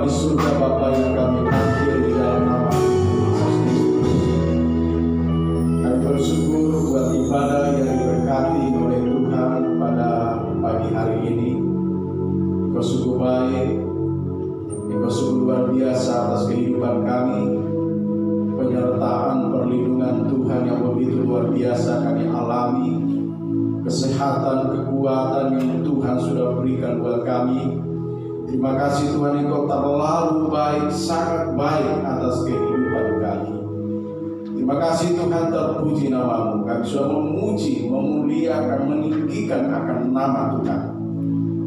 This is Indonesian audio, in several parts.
di surga Bapa yang kami panggil di dalam nama Yesus Kristus. Kami bersyukur buat ibadah yang diberkati oleh Tuhan pada pagi hari ini. Engkau sungguh baik, Engkau sungguh luar biasa atas kehidupan kami. Penyertaan perlindungan Tuhan yang begitu luar biasa kami alami. Kesehatan, kekuatan yang Tuhan sudah berikan buat kami. Terima kasih Tuhan, Engkau terlalu baik, sangat baik atas kehidupan kami. Terima kasih Tuhan, terpuji nama-Mu. Kami sudah memuji, memuliakan, meninggikan akan nama Tuhan,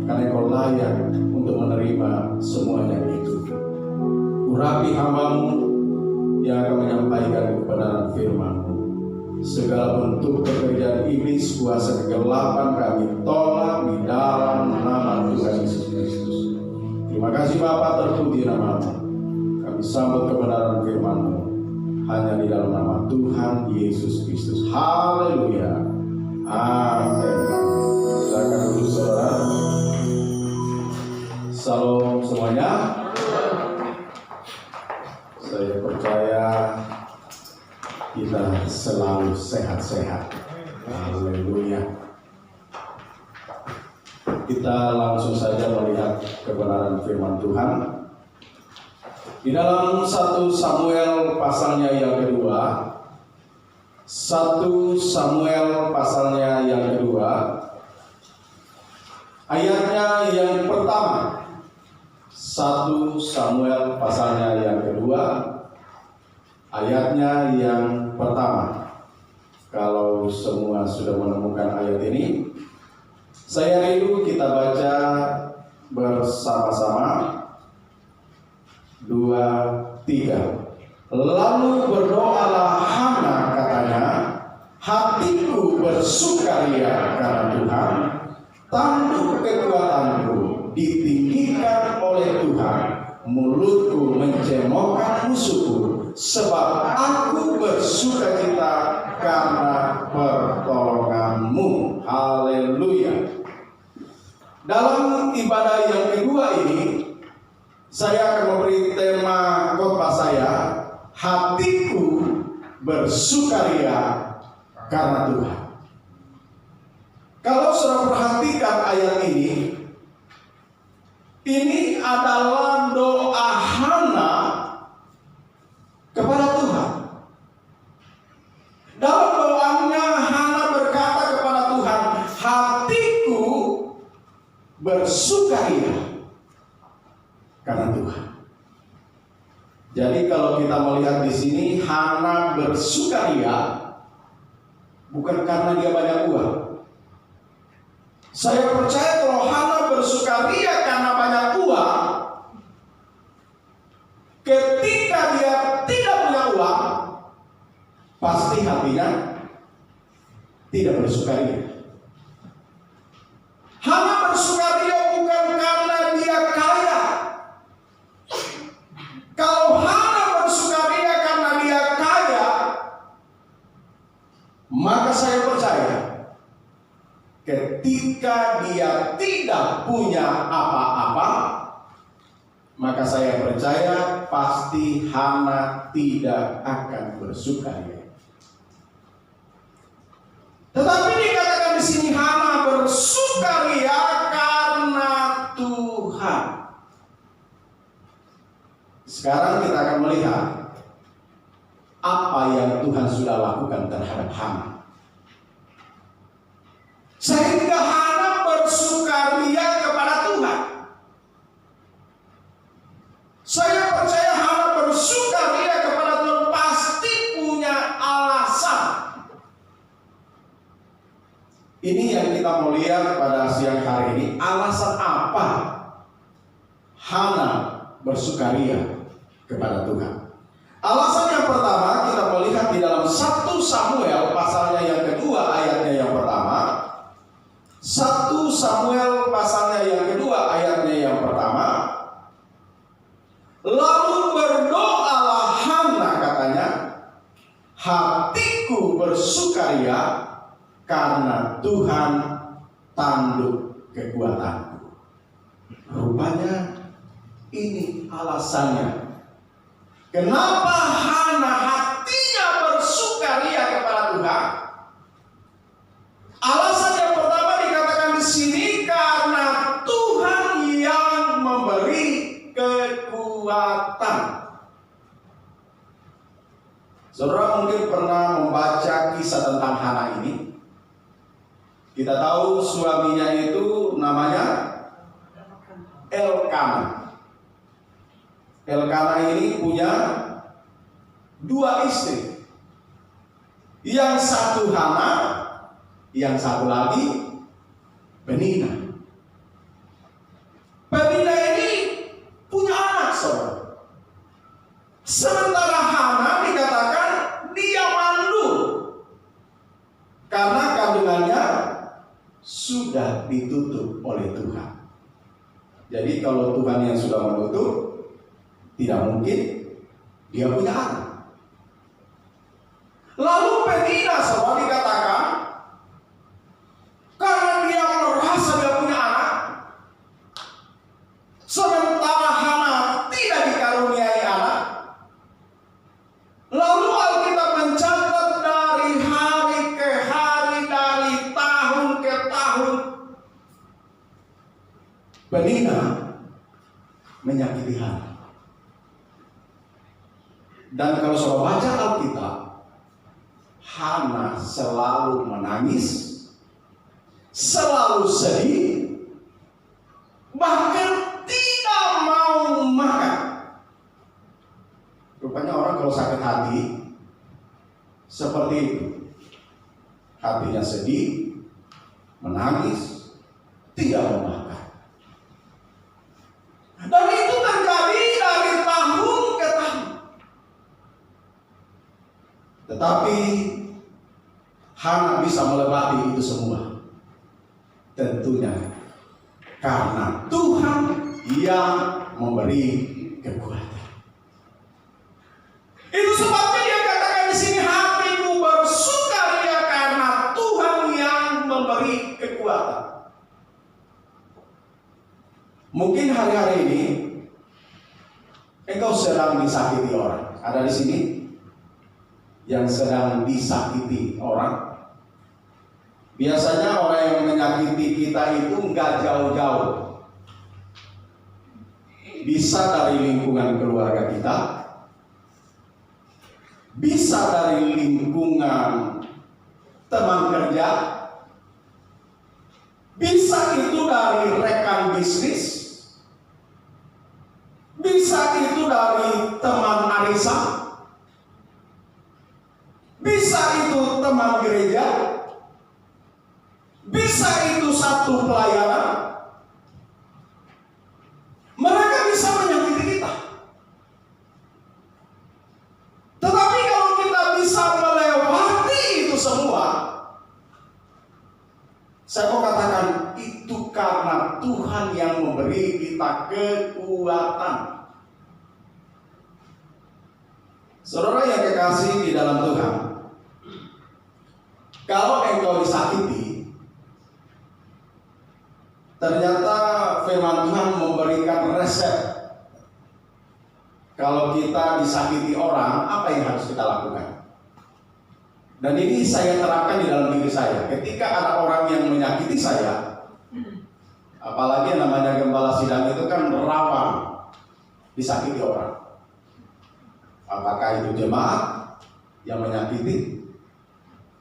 karena Engkau layak untuk menerima semuanya itu. Urapi hamba-Mu yang akan menyampaikan kebenaran firman-Mu. Segala bentuk pekerjaan iblis, kuasa kegelapan kami tolak di dalam nama Tuhan Yesus Kristus. Terima kasih Bapa, terpuji nama-Mu. Kami sambut kebenaran firman-Mu hanya di dalam nama Tuhan Yesus Kristus. Haleluya. Amin. Silakan duduk saudara. Salam semuanya. Saya percaya kita selalu sehat-sehat. Haleluya. Kita langsung saja melihat kebenaran firman Tuhan di dalam 1 Samuel pasalnya yang kedua. 1 Samuel pasalnya yang kedua, ayatnya yang pertama. 1 Samuel pasalnya yang kedua, ayatnya yang pertama. Kalau semua sudah menemukan ayat ini, saya rindu kita baca bersama-sama. 2, 3. Lalu berdoalah Hana, katanya, hatiku bersukaria karena Tuhan, tanduk kekuatanku ditinggikan oleh Tuhan, mulutku mencemoohkan musuhku, sebab aku bersukacita karena pertolongan-Mu. Haleluya. Dalam ibadah yang kedua ini, saya akan memberi tema khotbah saya, hatiku bersukaria karena Tuhan. Kalau saudara perhatikan ayat ini adalah doa Hana kepada Tuhan. Dalam doanya Hana berkata kepada Tuhan, hatiku bersukaria karena Tuhan. Jadi kalau kita melihat di sini, Hana bersukaria bukan karena dia banyak uang. Saya percaya kalau Hana bersukaria karena banyak uang, ketika dia tidak punya uang, pasti hatinya tidak bersukaria. Hana bersukaria bukan karena dia kaya. Kalau Hana bersukaria karena dia kaya, maka saya percaya ketika dia tidak punya apa-apa, maka saya percaya pasti Hana tidak akan bersukaria. Tetapi dikatakan di sini Hana bersukaria karena Tuhan. Sekarang kita akan melihat apa yang Tuhan sudah lakukan terhadap Hana. Sehingga Hana bersukaria kepada Tuhan. Saya percaya Hana bersukaria kepada Tuhan pasti punya alasan. Ini yang kita mau lihat pada siang hari ini. Alasan apa Hana bersukaria kepada Tuhan? Alasan yang pertama kita melihat di dalam 1 Samuel pasalnya yang kedua, ayatnya yang pertama. 1 Samuel pasalnya yang kedua, ayatnya yang pertama. Lalu berdoalah Hana, katanya, hatiku bersukaria karena Tuhan tanduk kekuatanku. Rupanya Ini alasannya. Kenapa Hana hatinya bersukaria kepada Tuhan? Alasan yang pertama dikatakan di sini karena Tuhan yang memberi kekuatan. Saudara mungkin pernah membaca kisah tentang Hana ini. Kita tahu suaminya itu namanya Elkana. Elkana ini punya 2 istri. Yang satu Hana, yang satu lagi Penina. Penina ini punya anak, saudara. Sementara Hana dikatakan dia mandul karena kandungannya sudah ditutup oleh Tuhan. Jadi kalau Tuhan yang sudah menutup, tidak mungkin dia punya anak. Lalu Penina saudara dikatakan karena dia merasa dia punya anak, sementara Hana tidak dikaruniai anak. Lalu Alkitab mencatat dari hari ke hari, dari tahun ke tahun, Penina menyakiti Hana. Dan kalau saudara baca Alkitab, Hana selalu menangis, selalu sedih, bahkan tidak mau makan. Rupanya orang kalau sakit hati seperti itu. Hatinya sedih, menangis, tidak mau makan. Dan itu terjadi dari tahun ke tahun. Tetapi Hana bisa melewati itu semua. Tentunya karena Tuhan yang memberi kekuatan. Itu sebabnya dia katakan di sini, hatiku bersukaria karena Tuhan yang memberi kekuatan. Mungkin hari-hari ini engkau sedang disakiti orang. Ada di sini yang sedang disakiti orang. Biasanya orang yang menyakiti kita itu nggak jauh-jauh. Bisa dari lingkungan keluarga kita, bisa dari lingkungan teman kerja, bisa itu dari rekan bisnis, bisa itu dari teman arisan, bisa itu teman gereja, bisa itu satu pelayanan. Mereka bisa menyakiti kita. Tetapi kalau kita bisa melewati itu semua, saya mau katakan itu karena Tuhan yang memberi kita kekuatan. Saudara yang kekasih di dalam Tuhan, kalau engkau disakiti, ternyata firman Tuhan memberikan resep. Kalau kita disakiti orang, apa yang harus kita lakukan? Dan ini saya terapkan di dalam diri saya. Ketika ada orang yang menyakiti saya, apalagi yang namanya gembala sidang itu kan rawan disakiti orang. Apakah itu jemaat yang menyakiti?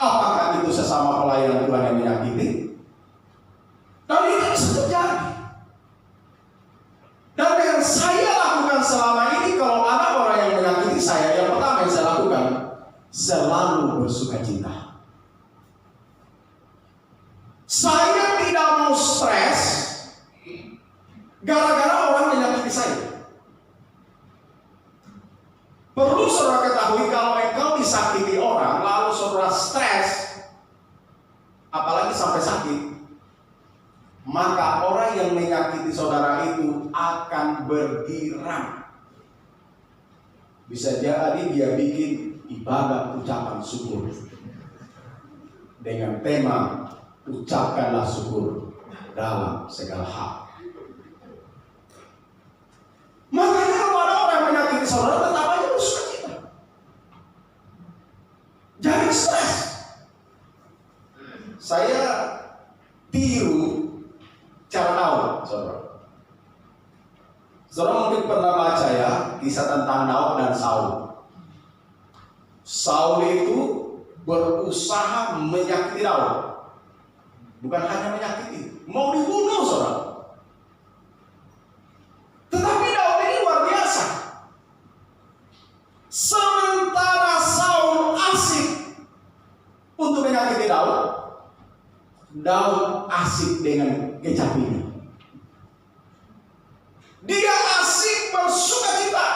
Apakah itu sesama pelayan Tuhan yang menyakiti? Dan itu bisa terjadi. Dan yang saya lakukan selama ini, kalau ada orang yang menyakiti saya, yang pertama yang saya lakukan, selalu bersukacita. Saya tidak mau stres gara-gara orang menyakiti saya. Perlu saudara ketahui, kalau engkau disakiti orang, lalu saudara stres, apalagi sampai sakit, maka orang yang menyakiti saudara itu akan bergirang. Bisa jadi dia bikin ibadah ucapan syukur dengan tema ucapkanlah syukur dalam segala hal. Saudara mungkin pernah baca ya kisah tentang Daud dan Saul. Saul itu berusaha menyakiti Daud. Bukan hanya menyakiti, mau dibunuh saudara. Tetapi Daud ini luar biasa. Sementara Saul asik untuk menyakiti Daud, Daud asik dengan kecapinya. Dia asik bersukacita.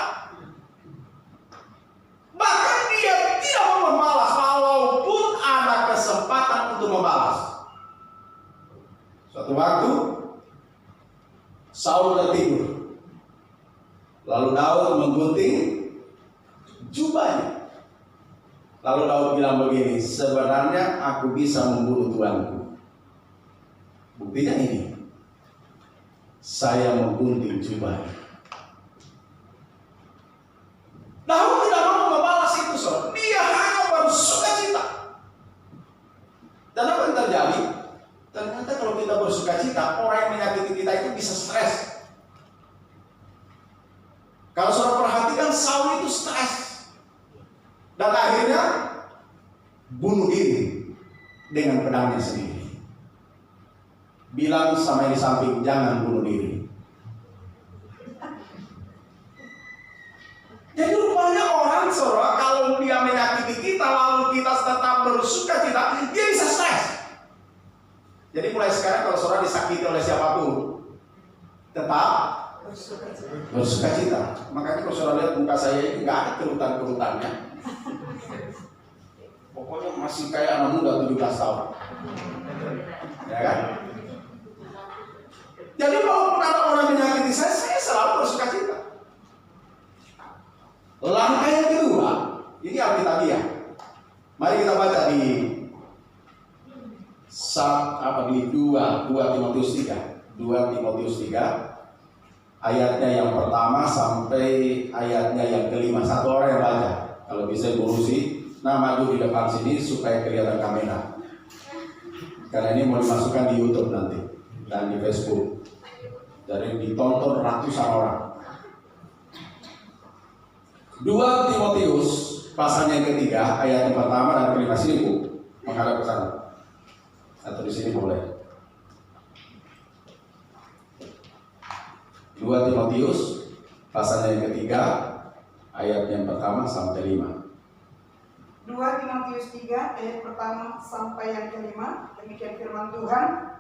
Bahkan dia tidak mau membalas walaupun ada kesempatan untuk membalas. Suatu waktu Saul tertidur. Lalu Daud menggunting jubahnya. Lalu Daud bilang begini, sebenarnya aku bisa membunuh tuanku. Buktinya ini. Saya menggunting jubahnya. Daud tidak mau membalas itu, saudara. Dia hanya bersukacita. Dan apa yang terjadi? Ternyata kalau kita bersukacita, orang yang menyakiti kita itu bisa stres. Kalau saudara perhatikan, Saul itu stres. Dan akhirnya bunuh diri dengan pedangnya sendiri. Bilang sama yang di samping, jangan bunuh diri. Jadi rupanya orang saudara kalau dia menyakiti kita lalu kita tetap bersukacita, dia bisa stres. Jadi mulai sekarang kalau saudara disakiti oleh siapapun, tetap bersukacita. Makanya kalau saudara lihat muka saya ini nggak ada kerutan-kerutannya. Pokoknya masih kayak anak muda 17 tahun. Ya kan? Jadi walaupun ada orang menyakiti saya selalu bersukacita. Langkah yang kedua, ini Alkitabiah. Mari kita baca di 2 Timotius 3 ayatnya yang pertama sampai ayatnya yang kelima. Satu orang yang baca. Kalau bisa berusi, maju di depan sini supaya kelihatan kamera. Karena ini mau dimasukkan di YouTube nanti dan di Facebook. Jadi ditonton ratusan orang. 2 Timotius pasal yang ketiga ayat yang pertama dan kelima. Sini Bu, menghadap ke sana. Atau di sini boleh. 2 Timotius pasal yang ketiga ayat yang pertama sampai 5. 2 Timotius 3 ayat pertama sampai yang kelima. Demikian firman Tuhan.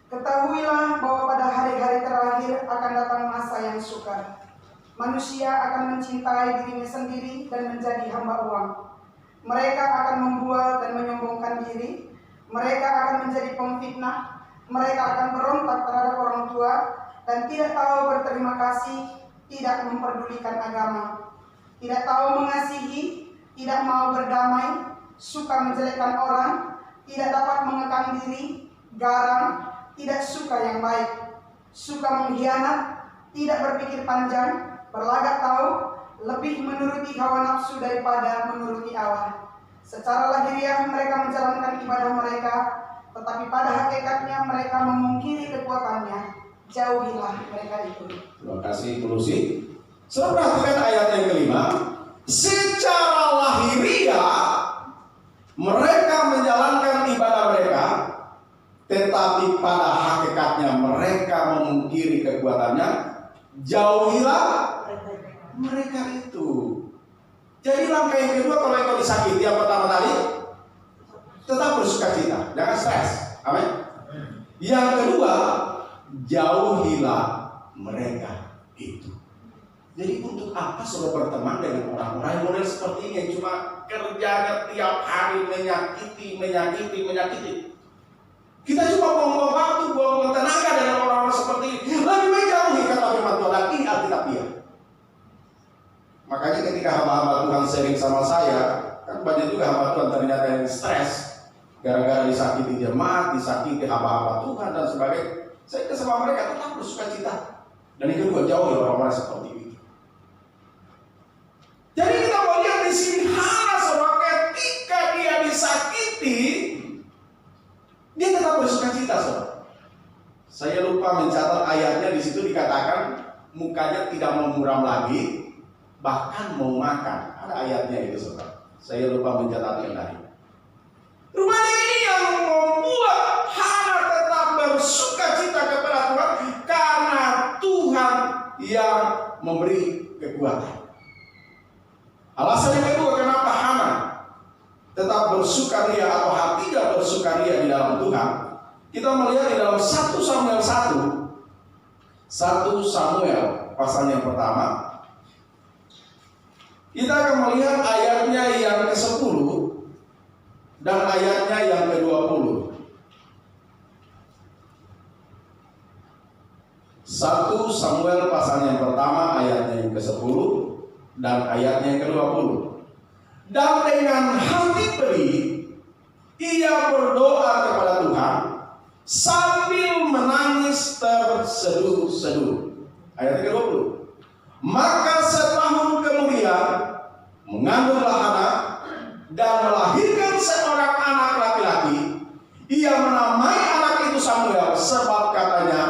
Ketahuilah bahwa pada hari-hari terakhir akan datang masa yang sukar. Manusia akan mencintai dirinya sendiri dan menjadi hamba uang. Mereka akan membual dan menyombongkan diri. Mereka akan menjadi pemfitnah. Mereka akan berontak terhadap orang tua dan tidak tahu berterima kasih, tidak memperdulikan agama, tidak tahu mengasihi, tidak mau berdamai, suka menjelekkan orang, tidak dapat mengekang diri, garang, tidak suka yang baik, suka mengkhianat, tidak berpikir panjang, berlagak tahu, lebih menuruti hawa nafsu daripada menuruti Allah. Secara lahiriah mereka menjalankan ibadah mereka, tetapi pada hakikatnya mereka memungkiri kekuatannya. Jauhilah mereka itu. Terima kasih Kolosi. Saudara perhatikan ayat yang kelima. Secara lahiriah mereka menjalankan ibadah mereka, tetapi pada hakikatnya mereka memungkiri kekuatannya. Jauhilah mereka itu. Jadi langkah yang kedua kalau engkau disakiti yang pertama tadi, tetap bersukacita, jangan stres. Amin. Yang kedua, jauhilah mereka itu. Jadi untuk apa saudara berteman dengan orang-orang model seperti ini yang cuma kerjanya tiap hari menyakiti. Kita cuma buang-buang waktu, buang-buang tenaga dengan orang-orang seperti ini. Lebih baik jauhi kata firman Tuhan. Ini Alkitabiah. Makanya ketika hamba-hamba Tuhan sharing sama saya, kan banyak juga hamba Tuhan ternyata yang stres gara-gara disakiti jemaat, disakiti hamba-hamba Tuhan dan sebagainya. Saya sama mereka tetap bersukacita. Dan yang kedua, jauhi orang-orang seperti itu. Jadi kita mau lihat di sini hanya saudara ketika dia disakiti, dia tetap bersukacita, saudara. Saya lupa mencatat ayatnya, di situ dikatakan mukanya tidak mau muram lagi, bahkan mau makan. Ada ayatnya itu, saudara. Saya lupa mencatatnya tadi. Rupanya ini yang membuat Hana tetap bersuka cita kepada Tuhan, karena Tuhan yang memberi kekuatan. Alasan yang kedua kenapa Hana tetap bersukaria atau hatinya bersukaria di dalam Tuhan, kita melihat di dalam 1 Samuel 1 Samuel pasal yang pertama, kita akan melihat ayatnya yang ke-10 dan ayatnya yang ke-20. 1 Samuel pasal yang pertama ayatnya yang ke-10 dan ayatnya yang ke-20. Dan dengan hati pedih ia berdoa kepada Tuhan sambil menangis terseduh-seduh. Ayat ke-20. Maka setahun kemudian mengandunglah Hana dan melahirkan seorang anak laki-laki. Ia menamai anak itu Samuel, sebab katanya,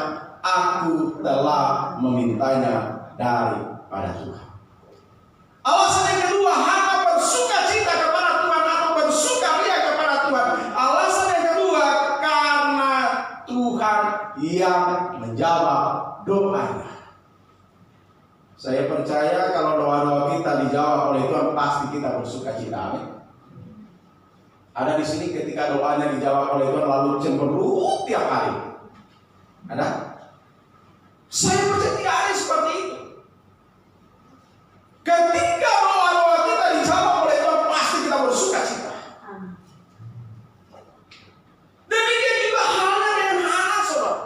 aku telah memintanya daripada Tuhan. Alasan yang kedua, Hana bersuka cita kepada Tuhan atau bersukaria kepada Tuhan. Alasan yang kedua, karena Tuhan yang menjawab doanya. Saya percaya kalau doa-doa kita dijawab oleh Tuhan, pasti kita bersuka cita. Amin. Ada di sini ketika doanya dijawab oleh Tuhan lalu cemberut tiap hari. Ada? Saya percaya tidak ada seperti itu. Ketika doa-doa kita dijawab oleh Tuhan, pasti kita bersuka cita. Demikian juga halnya dengan Hana, saudara.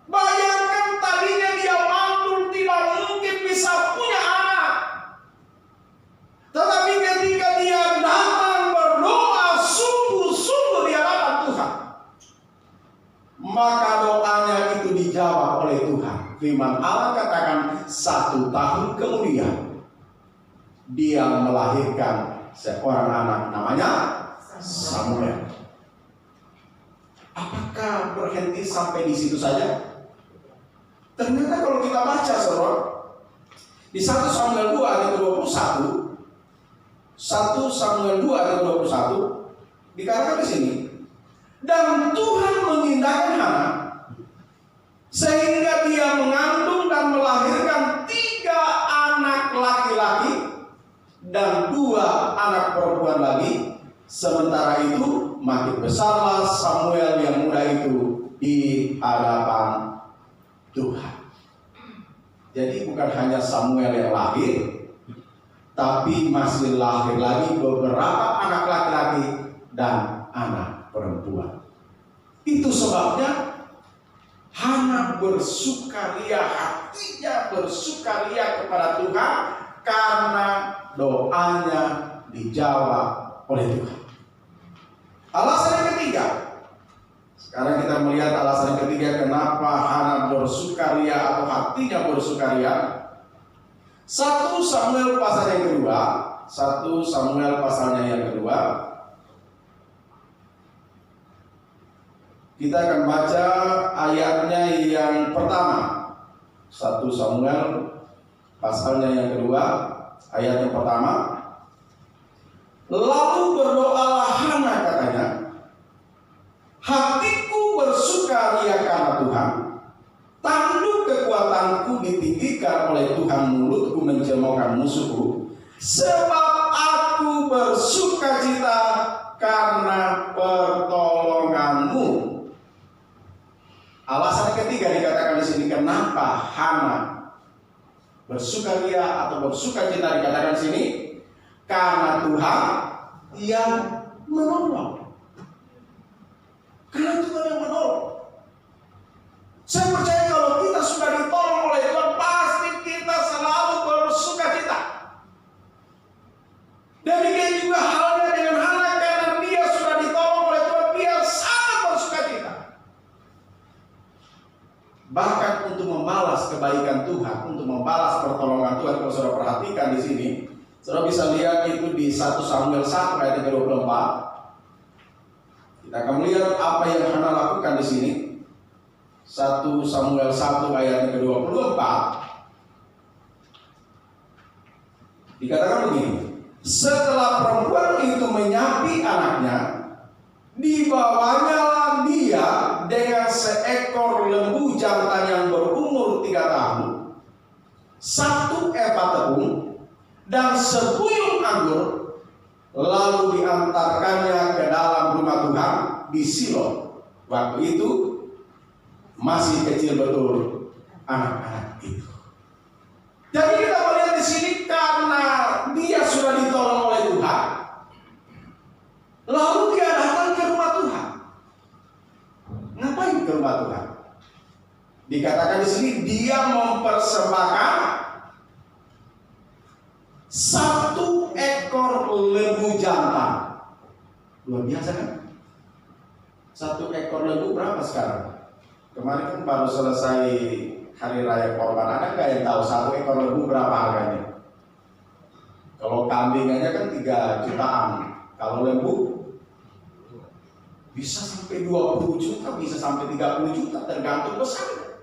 Bayangkan tadinya dia mandul, tidak mungkin bisa punya anak. Tetapi ketika dia datang berdoa sungguh-sungguh di hadapan Tuhan, maka doanya itu dijawab oleh Tuhan. Firman Allah katakan 1 tahun kemudian dia melahirkan seorang anak namanya Samuel. Apakah berhenti sampai di situ saja? Ternyata kalau kita baca, saudara, di 1 Samuel 2 ayat 21, 1 Samuel 2 ayat 21 dikatakan di sini, dan Tuhan mengindahkan Hana sehingga dia mengandung dan melahirkan 3 anak laki-laki dan 2 anak perempuan lagi. Sementara itu makin besarlah Samuel yang muda itu di hadapan Tuhan. Jadi bukan hanya Samuel yang lahir, tapi masih lahir lagi beberapa anak laki-laki dan anak perempuan. Itu sebabnya Hana bersukaria, hatinya bersukaria kepada Tuhan karena doanya dijawab oleh Tuhan. Alasan yang ketiga, sekarang kita melihat alasan yang ketiga kenapa Hana bersukaria atau hatinya bersukaria. 1 Samuel pasal yang kedua, 1 Samuel pasalnya yang kedua, kita akan baca ayatnya yang pertama. 1 Samuel pasalnya yang kedua, ayat yang pertama. Lalu berdoalah Hana, katanya, hatiku bersukaria karena Tuhan, tanduk kekuatanku ditinggikan oleh Tuhan, mulutku mencemoohkan musuhku, sebab aku bersukacita karena pertolonganmu. Alasan ketiga dikatakan di sini kenapa Hana bersukaria atau bersukacita dikatakan di sini, karena Tuhan yang menolong. Karena Tuhan yang menolong. Saya percaya kalau kita sudah ditolong oleh Tuhan, pasti kita selalu bersukacita. Demikian juga halnya dengan Hana, karena dia sudah ditolong oleh Tuhan, dia sangat bersukacita. Bahkan untuk membalas kebaikan Tuhan, untuk membalas pertolongan Tuhan, kalau saudara perhatikan di sini, saudara bisa lihat itu di 1 Samuel 1 ayat 24. Kita akan melihat apa yang Hana lakukan di sini. 1 1 Samuel 1 ayat ke-24 dikatakan begini, setelah perempuan itu menyapi anaknya, dibawanyalah dia dengan seekor lembu jantan yang berumur 3 tahun, 1 epah tepung, dan sebuyung anggur, lalu diantarkannya ke dalam rumah Tuhan di Silo. Waktu itu masih kecil betul anak-anak itu. Jadi kita melihat di sini karena dia sudah ditolong oleh Tuhan, lalu dia datang ke rumah Tuhan. Ngapain ke rumah Tuhan? Dikatakan di sini dia mempersembahkan 1 ekor lembu jantan. Luar biasa kan? 1 ekor lembu berapa sekarang? Kemarin kan baru selesai hari raya Korban. Ada nggak yang tahu 1 ekor lembu berapa harganya? Kalau kambing aja kan 3 jutaan. Kalau lembu bisa sampai 20 juta, bisa sampai 30 juta, tergantung besarnya.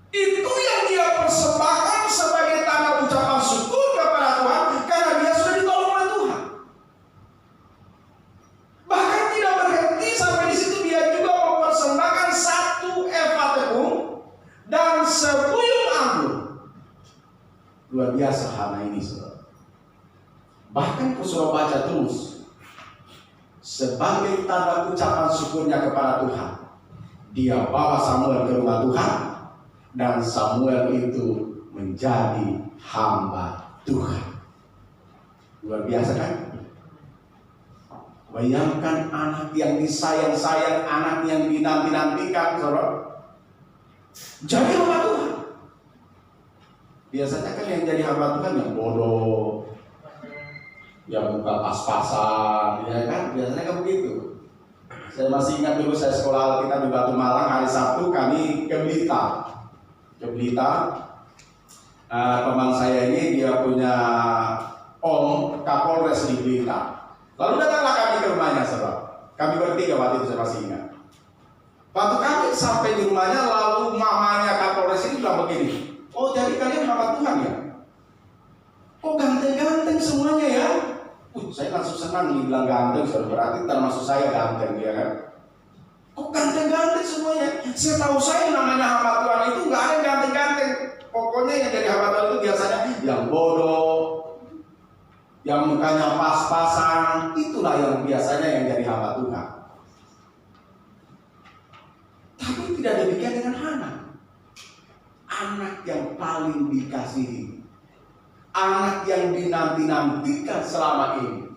Itu yang dia persembahkan sebagai tanda ucapan syukur kepada Tuhan karena dia sudah ditolong oleh Tuhan. Bahkan tidak berhenti sampai di situ, dia juga mempersembahkan 1 epah tepung dan sebuyung anggur. Luar biasa Hana ini, saudara. Bahkan saudara baca terus, sebagai tanda ucapan syukurnya kepada Tuhan, dia bawa Samuel ke rumah Tuhan, dan Samuel itu menjadi hamba Tuhan. Luar biasa kan? Bayangkan anak yang disayang-sayang, anak yang dinanti-nantikan, saudara, jadi hamba Tuhan. Biasanya kan yang jadi hamba Tuhan yang bodoh, yang buka pas-pasan, ya kan? Biasanya kan begitu. Saya masih ingat dulu saya sekolah Alkitab di Batu Malang, hari Sabtu kami ke Blitar. Teman saya ini dia punya om Kapolres di Blitar. Lalu datanglah kami ke rumahnya, saudara. Kami bertiga waktu itu saya masih ingat. Waktu kami sampai di rumahnya, lalu mamanya Kapolres ini bilang begini, oh jadi kalian hamba Tuhan ya? Oh ganteng-ganteng semuanya ya? Saya langsung senang dibilang ganteng, berarti termasuk saya ganteng, ya kan? Kok ganteng-ganteng semuanya? Setahu saya namanya hamba Tuhan itu nggak ada yang ganteng-ganteng. Pokoknya yang jadi hamba Tuhan itu biasanya yang bodoh, yang mukanya pas-pasan, itulah yang biasanya yang jadi hamba Tuhan. Tapi tidak demikian dengan Hana, anak yang paling dikasihi, anak yang dinanti-nantikan selama ini.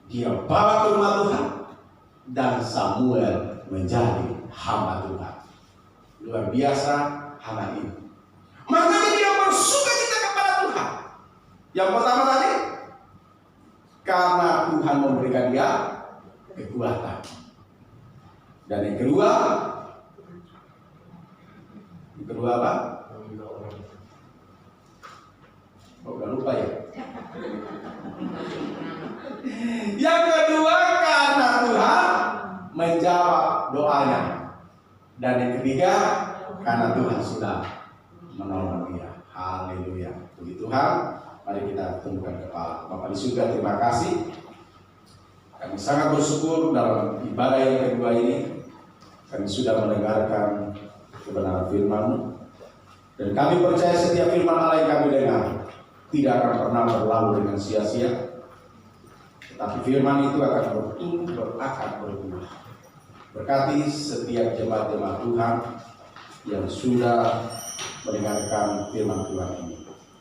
Dia bawa ke rumah Tuhan dan Samuel menjadi hamba Tuhan. Luar biasa Hana ini. Makanya dia bersukacita kepada Tuhan. Yang pertama tadi, karena Tuhan memberikan dia kekuatan. Dan yang kedua apa? Oh, udah lupa ya. Yang kedua karena Tuhan menjawab doanya. Dan yang ketiga karena Tuhan sudah menolong dia. Haleluya. Puji Tuhan. Mari kita tundukkan kepala. Bapa di surga, terima kasih. Kami sangat bersyukur dalam ibadah yang kedua ini. Kami sudah mendengarkan kebenaran firman-Mu. Dan kami percaya setiap firman Allah yang kami dengar tidak akan pernah berlalu dengan sia-sia. Tetapi firman itu akan bertumbuh, berakar, berbuah. Berkati setiap jemaat-jemaat Tuhan yang sudah mendengarkan firman Tuhan ini.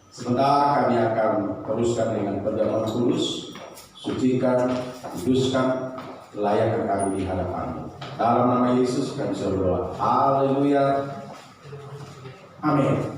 Sebentar kami akan teruskan dengan perjamuan kudus, sucikan, kuduskan, layakkan kami di hadapan-Mu. Dalam nama Yesus kami berdoa. Haleluya. Amin.